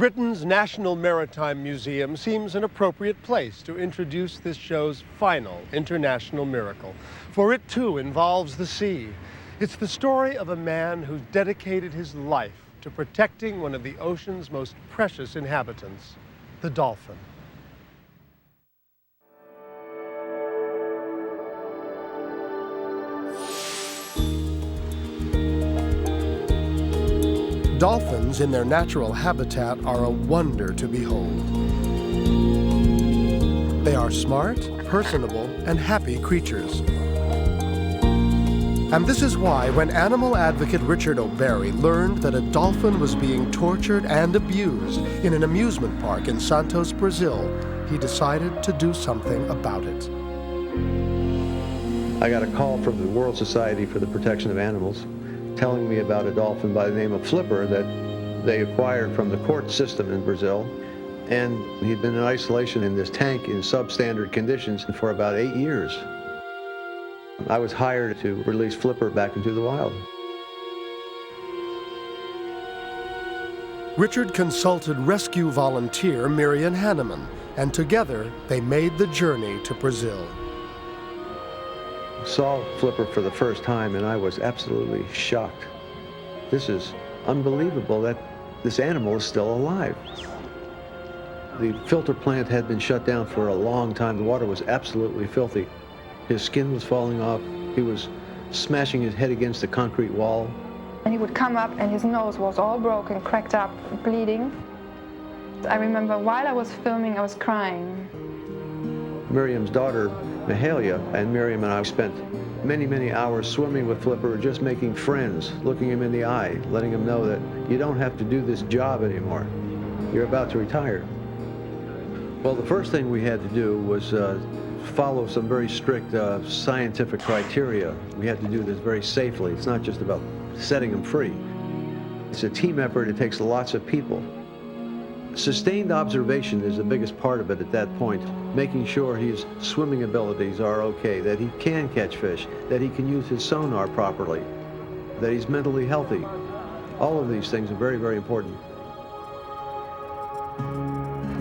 Britain's National Maritime Museum seems an appropriate place to introduce this show's final international miracle, for it too involves the sea. It's the story of a man who dedicated his life to protecting one of the ocean's most precious inhabitants, the dolphin. Dolphins in their natural habitat are a wonder to behold. They are smart, personable, and happy creatures. And this is why when animal advocate Richard O'Barry learned that a dolphin was being tortured and abused in an amusement park in Santos, Brazil, he decided to do something about it. I got a call from the World Society for the Protection of Animals telling me about a dolphin by the name of Flipper that they acquired from the court system in Brazil. And he'd been in isolation in this tank in substandard conditions for about 8 years. I was hired to release Flipper back into the wild. Richard consulted rescue volunteer Miriam Hanneman, and together they made the journey to Brazil. Saw Flipper for the first time and I was absolutely shocked. This is unbelievable that this animal is still alive. The filter plant had been shut down for a long time. The water was absolutely filthy. His skin was falling off. He was smashing his head against the concrete wall. And he would come up and his nose was all broken, cracked up, bleeding. I remember while I was filming, I was crying. Miriam's daughter, Mahalia, and Miriam and I spent many, many hours swimming with Flipper, just making friends, looking him in the eye, letting him know that you don't have to do this job anymore. You're about to retire. Well, the first thing we had to do was follow some very strict scientific criteria. We had to do this very safely. It's not just about setting him free. It's a team effort. It takes lots of people. Sustained observation is the biggest part of it at that point, making sure his swimming abilities are okay, that he can catch fish, that he can use his sonar properly, that he's mentally healthy. All of these things are very, very important.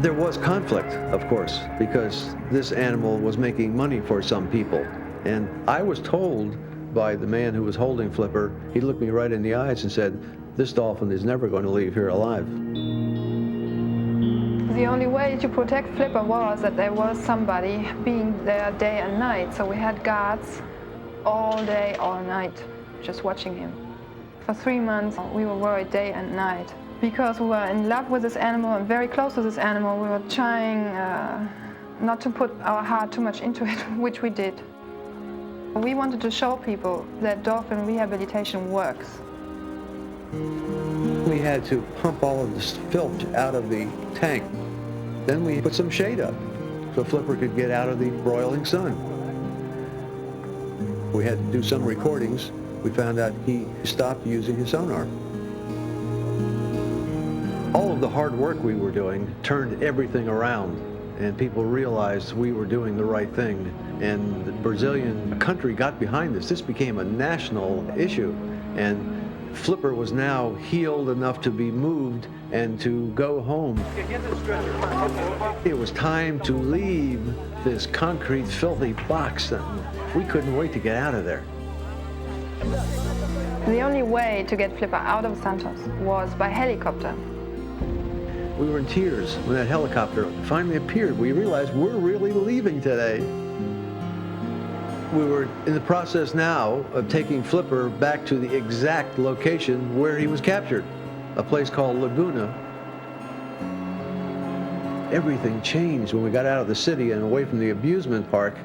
There was conflict, of course, because this animal was making money for some people. And I was told by the man who was holding Flipper, he looked me right in the eyes and said, "This dolphin is never going to leave here alive." The only way to protect Flipper was that there was somebody being there day and night. So we had guards all day, all night, just watching him. For 3 months, we were worried day and night. Because we were in love with this animal and very close to this animal, we were trying not to put our heart too much into it, which we did. We wanted to show people that dolphin rehabilitation works. We had to pump all of this filth out of the tank. Then we put some shade up so Flipper could get out of the broiling sun. We had to do some recordings. We found out he stopped using his sonar. All of the hard work we were doing turned everything around, and people realized we were doing the right thing. And the Brazilian country got behind this. This became a national issue, and Flipper was now healed enough to be moved and to go home. It was time to leave this concrete, filthy box, and we couldn't wait to get out of there. The only way to get Flipper out of Santos was by helicopter. We were in tears when that helicopter finally appeared. We realized we're really leaving today. We were in the process now of taking Flipper back to the exact location where he was captured, a place called Laguna. Everything changed when we got out of the city and away from the amusement park.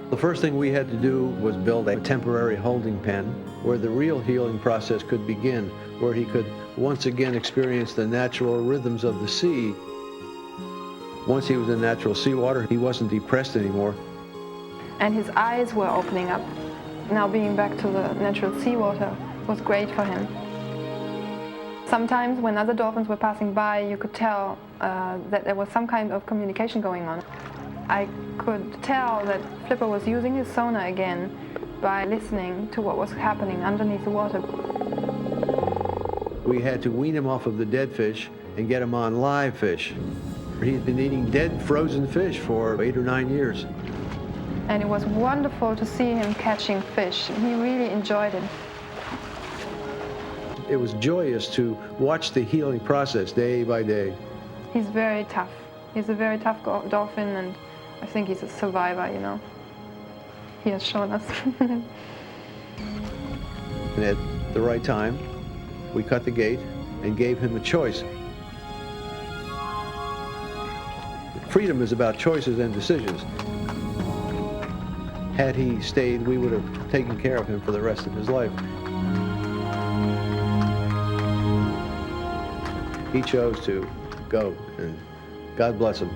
The first thing we had to do was build a temporary holding pen where the real healing process could begin, where he could once again experience the natural rhythms of the sea. Once he was in natural seawater, he wasn't depressed anymore. And his eyes were opening up. Now being back to the natural seawater was great for him. Sometimes when other dolphins were passing by, you could tell that there was some kind of communication going on. I could tell that Flipper was using his sonar again by listening to what was happening underneath the water. We had to wean him off of the dead fish and get him on live fish. He'd been eating dead, frozen fish for 8 or 9 years. And it was wonderful to see him catching fish. He really enjoyed it. It was joyous to watch the healing process day by day. He's very tough. He's a very tough dolphin, and I think he's a survivor, you know. He has shown us. And at the right time, we cut the gate and gave him a choice. Freedom is about choices and decisions. Had he stayed, we would have taken care of him for the rest of his life. He chose to go, and God bless him.